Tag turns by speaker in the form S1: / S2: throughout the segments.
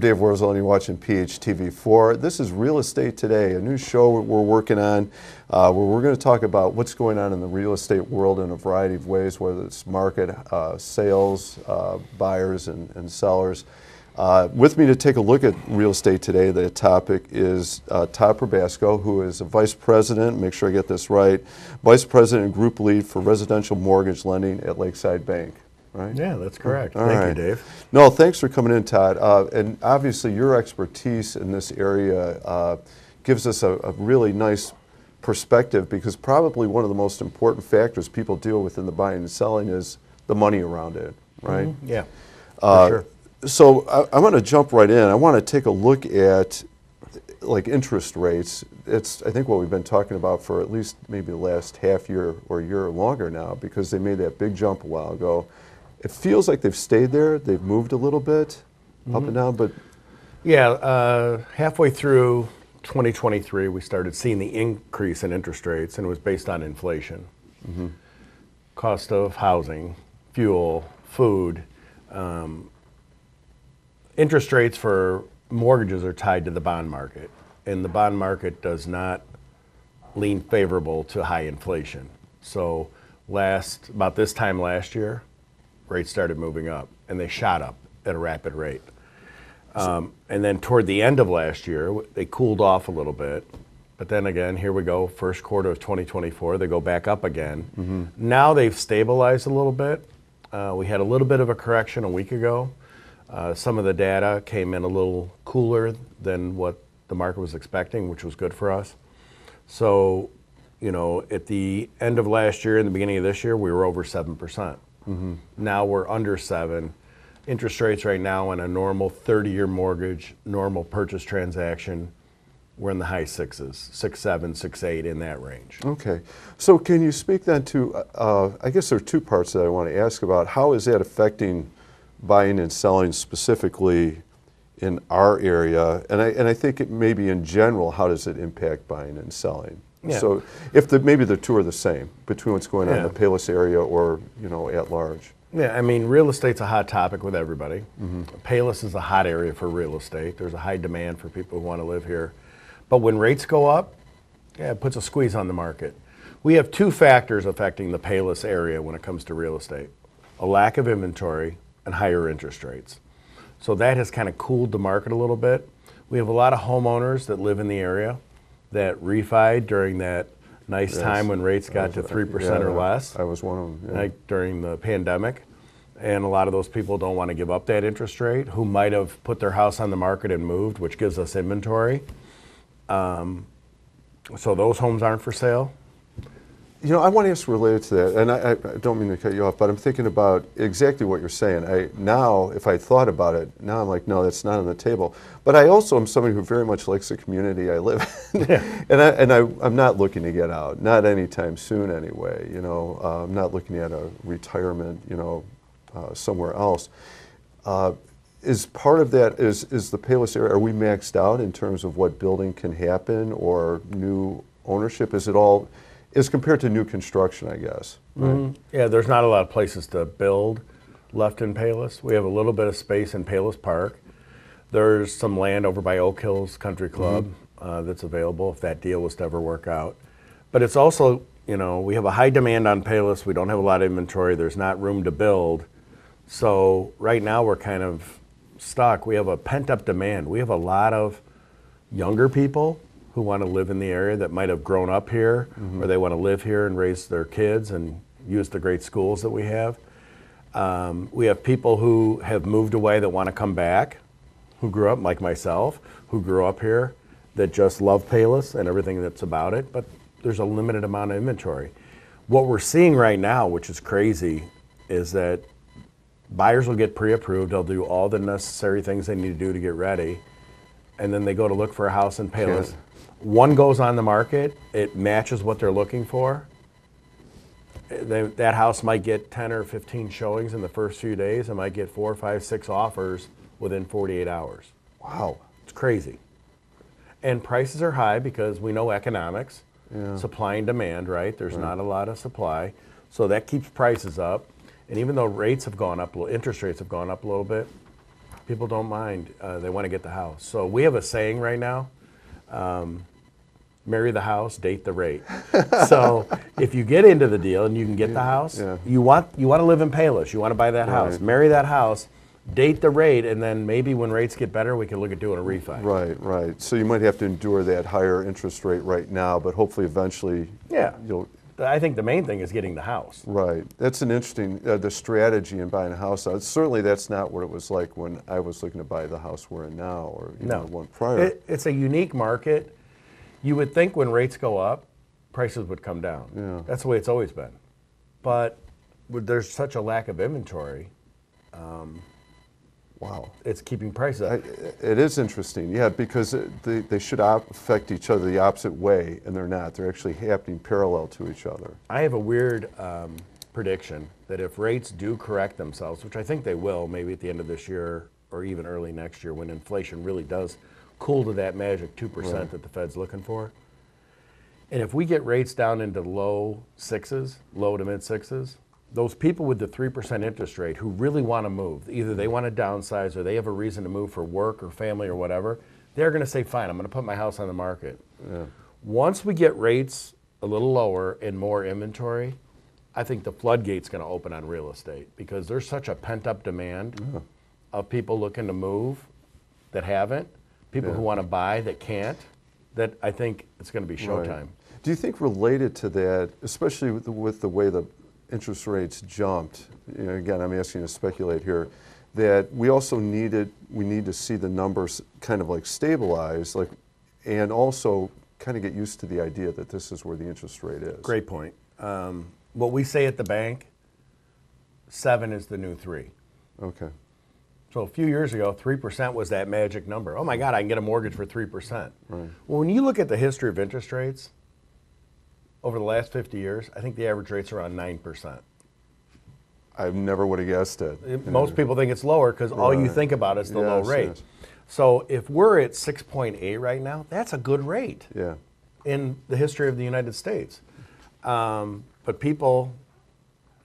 S1: Dave Wurzel, and you're watching PHTV4. This is Real Estate Today, a new show we're working on where we're going to talk about what's going on in the real estate world in a variety of ways, whether it's market, sales, buyers, and sellers. With me to take a look at Real Estate Today, the topic is Todd Probasco, who is a Vice President, make sure I get this right, Vice President and Group Lead for Residential Mortgage Lending at Lakeside Bank. Right?
S2: Yeah, that's correct.
S1: Thank
S2: you, Dave.
S1: No, thanks for coming in, Todd. And obviously, your expertise in this area gives us a really nice perspective, because probably one of the most important factors people deal with in the buying and selling is the money around it, right?
S2: Mm-hmm. Yeah, for sure.
S1: So I'm going to jump right in. I want to take a look at like interest rates. It's, I think, what we've been talking about for at least maybe the last half year or a year or longer now, because they made that big jump a while ago. It feels like they've stayed there. They've moved a little bit up and down, but
S2: yeah, halfway through 2023, we started seeing the increase in interest rates, and it was based on inflation, cost of housing, fuel, food. Interest rates for mortgages are tied to the bond market, and the bond market does not lean favorable to high inflation. So about this time last year, rates started moving up, and they shot up at a rapid rate. And then toward the end of last year, they cooled off a little bit. But then again, here we go, first quarter of 2024, they go back up again. Now they've stabilized a little bit. We had a little bit of a correction a week ago. Some of the data came in a little cooler than what the market was expecting, which was good for us. So, you know, at the end of last year and the beginning of this year, we were over 7%. Now we're under 7. Interest rates right now on a normal 30-year mortgage, normal purchase transaction, we're in the high 6s, 6.7, 6.8, in that range.
S1: Okay. So can you speak then to, I guess there are two parts that I want to ask about. How is that affecting buying and selling specifically in our area? And I think it maybe in general, how does it impact buying and selling?
S2: Yeah.
S1: So if maybe the two are the same between what's going on in the Palos area or, you know, at large.
S2: Yeah, I mean, real estate's a hot topic with everybody. Palos is a hot area for real estate. There's a high demand for people who want to live here. But when rates go up, yeah, it puts a squeeze on the market. We have two factors affecting the Palos area when it comes to real estate: a lack of inventory and higher interest rates. So that has kind of cooled the market a little bit. We have a lot of homeowners that live in the area that refied during that nice time when rates got to 3% or less.
S1: I was one of them. Yeah.
S2: Like during the pandemic. And a lot of those people don't want to give up that interest rate, who might have put their house on the market and moved, which gives us inventory. So those homes aren't for sale.
S1: You know, I want to ask related to that, and I don't mean to cut you off, but I'm thinking about exactly what you're saying. Now, if I thought about it, now I'm like, no, that's not on the table. But I also am somebody who very much likes the community I live in, and I'm not looking to get out, not anytime soon anyway. You know, I'm not looking at a retirement, you know, somewhere else. Is part of that, is the Palos area, are we maxed out in terms of what building can happen or new ownership? Is it all, as compared to new construction, I guess? Right?
S2: Yeah, there's not a lot of places to build left in Palos. We have a little bit of space in Palos Park. There's some land over by Oak Hills Country Club that's available if that deal was to ever work out. But it's also, you know, we have a high demand on Palos. We don't have a lot of inventory. There's not room to build. So right now we're kind of stuck. We have a pent-up demand. We have a lot of younger people who want to live in the area that might have grown up here, or they want to live here and raise their kids and use the great schools that we have. We have people who have moved away that want to come back, who grew up, like myself, who grew up here, that just love Palos and everything that's about it, but there's a limited amount of inventory. What we're seeing right now, which is crazy, is that buyers will get pre-approved. They'll do all the necessary things they need to do to get ready, and then they go to look for a house in Palos. One goes on the market, it matches what they're looking for. That house might get 10 or 15 showings in the first few days, and might get 4, 5, 6 offers within 48 hours.
S1: Wow.
S2: It's crazy. And prices are high because we know economics, supply and demand, right? There's not a lot of supply, so that keeps prices up. And even though rates have gone up, interest rates have gone up a little bit, People don't mind. They want to get the house. So we have a saying right now, marry the house, date the rate. So if you get into the deal and you can get the house,
S1: yeah.
S2: you want to live in Payless. You want to buy that house.
S1: Right.
S2: Marry that house, date the rate, and then maybe when rates get better, we can look at doing a refi.
S1: Right, right. So you might have to endure that higher interest rate right now, but hopefully eventually you'll...
S2: I think the main thing is getting the house.
S1: Right. That's an interesting, the strategy in buying a house. Certainly that's not what it was like when I was looking to buy the house we're in now, or the one prior.
S2: It's a unique market. You would think when rates go up, prices would come down.
S1: Yeah.
S2: That's the way it's always been. But there's such a lack of inventory.
S1: Wow.
S2: It's keeping prices up.
S1: It is interesting, yeah, because they should affect each other the opposite way, and they're not. They're actually happening parallel to each other.
S2: I have a weird prediction that if rates do correct themselves, which I think they will, maybe at the end of this year or even early next year when inflation really does cool to that magic 2% that the Fed's looking for. And if we get rates down into low to mid sixes, those people with the 3% interest rate who really want to move, either they want to downsize or they have a reason to move for work or family or whatever, they're going to say, fine, I'm going to put my house on the market.
S1: Yeah.
S2: Once we get rates a little lower and more inventory, I think the floodgate's going to open on real estate because there's such a pent-up demand of people looking to move that haven't, people who want to buy that can't, that I think it's going to be showtime.
S1: Right. Do you think related to that, especially with the way the interest rates jumped, again, I'm asking you to speculate here, that we also need to see the numbers kind of like stabilize, and also kind of get used to the idea that this is where the interest rate is.
S2: Great point. What we say at the bank, 7 is the new 3.
S1: Okay.
S2: So a few years ago, 3% was that magic number. Oh my God, I can get a mortgage for 3%.
S1: Right.
S2: Well, when you look at the history of interest rates, over the last 50 years, I think the average rate's around 9%.
S1: I never would have guessed it.
S2: Most people think it's lower because all you think about is the low rate.
S1: Yes.
S2: So if we're at 6.8 right now, that's a good rate
S1: Yeah.
S2: in the history of the United States. But people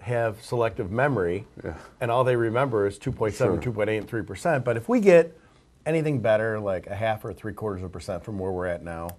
S2: have selective memory, and all they remember is 2.7, 2.8, and 3%. But if we get anything better, like a half or 3/4% from where we're at now,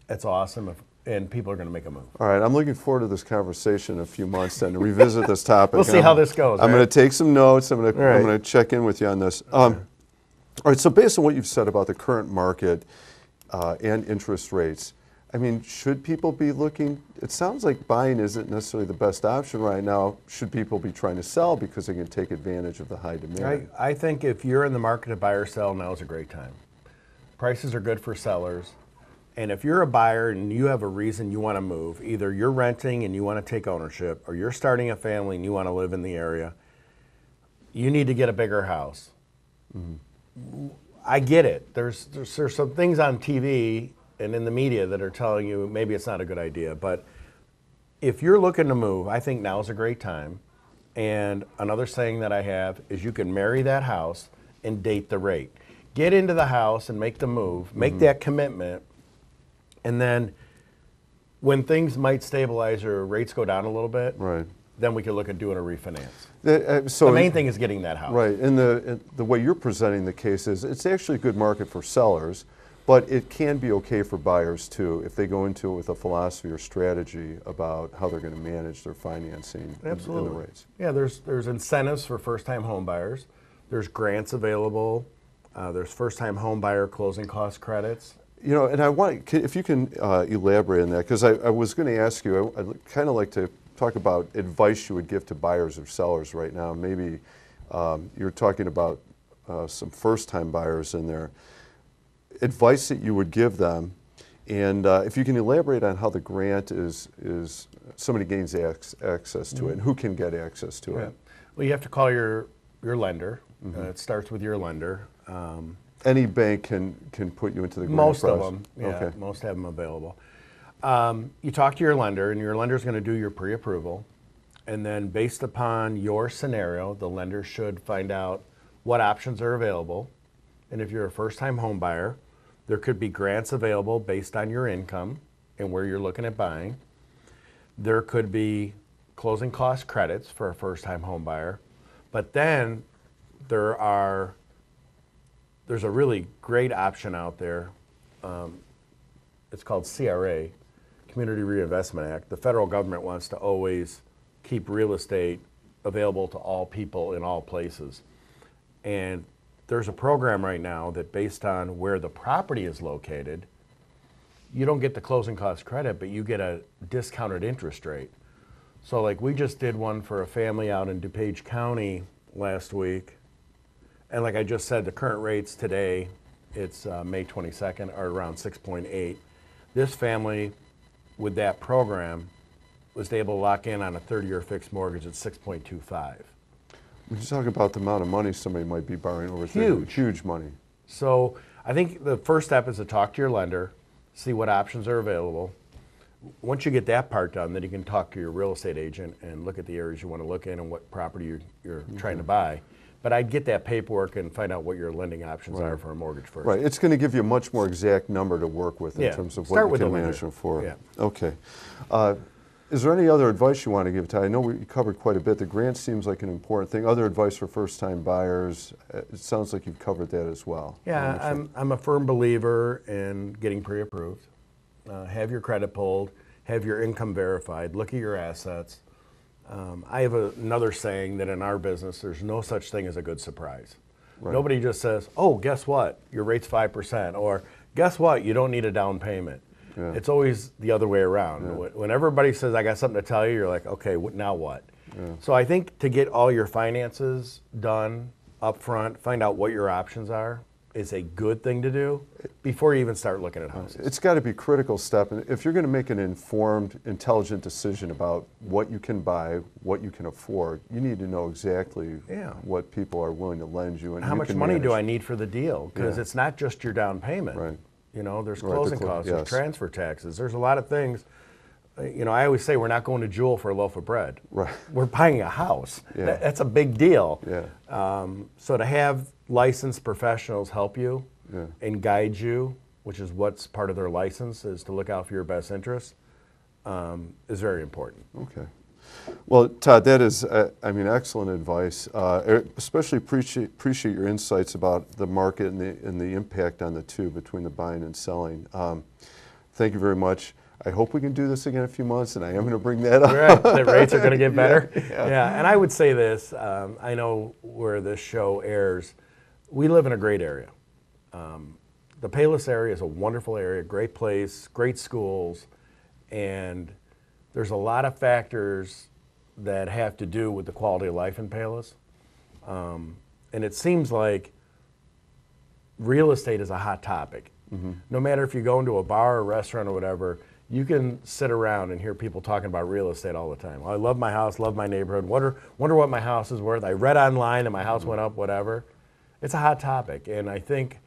S2: that's awesome. And people are going to make a move.
S1: All right, I'm looking forward to this conversation in a few months then to revisit this topic.
S2: We'll see how this goes.
S1: I'm going to take some notes. I'm going
S2: Right.
S1: to check in with you on this. All right, so based on what you've said about the current market and interest rates, I mean, should people be looking? It sounds like buying isn't necessarily the best option right now. Should people be trying to sell because they can take advantage of the high demand?
S2: I think if you're in the market to buy or sell, now is a great time. Prices are good for sellers. And if you're a buyer and you have a reason you want to move, either you're renting and you want to take ownership, or you're starting a family and you want to live in the area, you need to get a bigger house. Mm-hmm. I get it. There's some things on TV and in the media that are telling you maybe it's not a good idea. But if you're looking to move, I think now is a great time. And another saying that I have is you can marry that house and date the rate. Get into the house and make the move, make that commitment. And then when things might stabilize or rates go down a little bit, then we can look at doing a refinance.
S1: So
S2: the main thing is getting that house.
S1: Right, and the way you're presenting the case is it's actually a good market for sellers, but it can be okay for buyers too if they go into it with a philosophy or strategy about how they're going to manage their financing and the rates.
S2: Yeah, there's incentives for first-time home buyers. There's grants available. There's first-time home buyer closing cost credits.
S1: You know, and I want, if you can elaborate on that, because I was going to ask you, I'd kind of like to talk about advice you would give to buyers or sellers right now. Maybe you're talking about some first-time buyers in there. Advice that you would give them, and if you can elaborate on how the grant is somebody gains access to it, and who can get access to it.
S2: Well, you have to call your lender. It starts with your lender.
S1: Any bank can put you into the grant
S2: Most
S1: process.
S2: of them, most have them available. You talk to your lender, and your lender is going to do your pre-approval. And then based upon your scenario, the lender should find out what options are available. And if you're a first-time home buyer, there could be grants available based on your income and where you're looking at buying. There could be closing cost credits for a first-time home buyer. But then there's a really great option out there. It's called CRA, Community Reinvestment Act. The federal government wants to always keep real estate available to all people in all places. And there's a program right now that based on where the property is located, you don't get the closing cost credit, but you get a discounted interest rate. So like we just did one for a family out in DuPage County last week. And like I just said, the current rates today, it's May 22nd, are around 6.8. This family with that program was able to lock in on a 30-year fixed mortgage at 6.25.
S1: When you talk about the amount of money somebody might be borrowing over huge money.
S2: So I think the first step is to talk to your lender, see what options are available. Once you get that part done, then you can talk to your real estate agent and look at the areas you want to look in and what property you're trying to buy. But I'd get that paperwork and find out what your lending options are for a mortgage first.
S1: Right, it's going to give you a much more exact number to work with in terms of what you can manage them for.
S2: Yeah.
S1: Okay. Is there any other advice you want to give, Todd? I know we covered quite a bit. The grant seems like an important thing. Other advice for first-time buyers? It sounds like you've covered that as well.
S2: Yeah, I'm a firm believer in getting pre-approved. Have your credit pulled, have your income verified, look at your assets. I have another saying that in our business, there's no such thing as a good surprise. Right. Nobody just says, oh, guess what? Your rate's 5%, or guess what? You don't need a down payment. Yeah. It's always the other way around. Yeah. When everybody says, I got something to tell you, you're like, okay, now what? Yeah. So I think to get all your finances done up front, find out what your options are, is a good thing to do before you even start looking at houses. It's
S1: got to be a critical step. And if you're going to make an informed, intelligent decision about what you can buy, what you can afford, you need to know exactly what people are willing to lend you. And
S2: how much money do I need for the deal? Because it's not just your down payment.
S1: Right.
S2: You know, there's closing costs, there's transfer taxes, there's a lot of things. You know, I always say we're not going to Jewel for a loaf of bread.
S1: Right.
S2: We're buying a house. Yeah. That's a big deal.
S1: Yeah.
S2: So to have licensed professionals help you and guide you, which is what's part of their license, is to look out for your best interests, is very important.
S1: Okay. Well, Todd, that is, excellent advice. Especially appreciate your insights about the market and the impact on the two between the buying and selling. Thank you very much. I hope we can do this again in a few months, and I am going to bring that up.
S2: Right, the rates are going to get better. Yeah, and I would say this, I know where this show airs, we live in a great area. The Palos area is a wonderful area, great place, great schools, and there's a lot of factors that have to do with the quality of life in Palos. And it seems like real estate is a hot topic. Mm-hmm. No matter if you go into a bar or restaurant or whatever, you can sit around and hear people talking about real estate all the time. I love my house, love my neighborhood, wonder what my house is worth. I read online that my house went up, whatever. It's a hot topic, and I think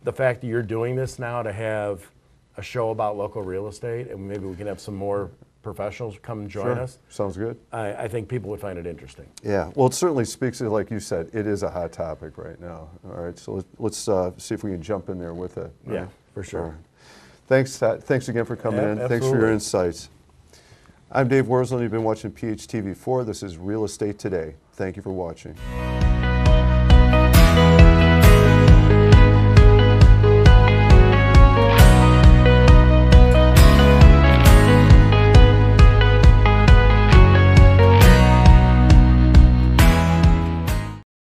S2: the fact that you're doing this now to have a show about local real estate, and maybe we can have some more professionals come join us.
S1: Sounds good.
S2: I think people would find it interesting.
S1: Yeah, well, it certainly speaks to, like you said, it is a hot topic right now. All right, so let's see if we can jump in there with it. Right?
S2: Yeah, for sure.
S1: Right. Thanks, Todd. Thanks again for coming in.
S2: Absolutely.
S1: Thanks for your insights. I'm Dave Worsland. You've been watching PHTV4. This is Real Estate Today. Thank you for watching.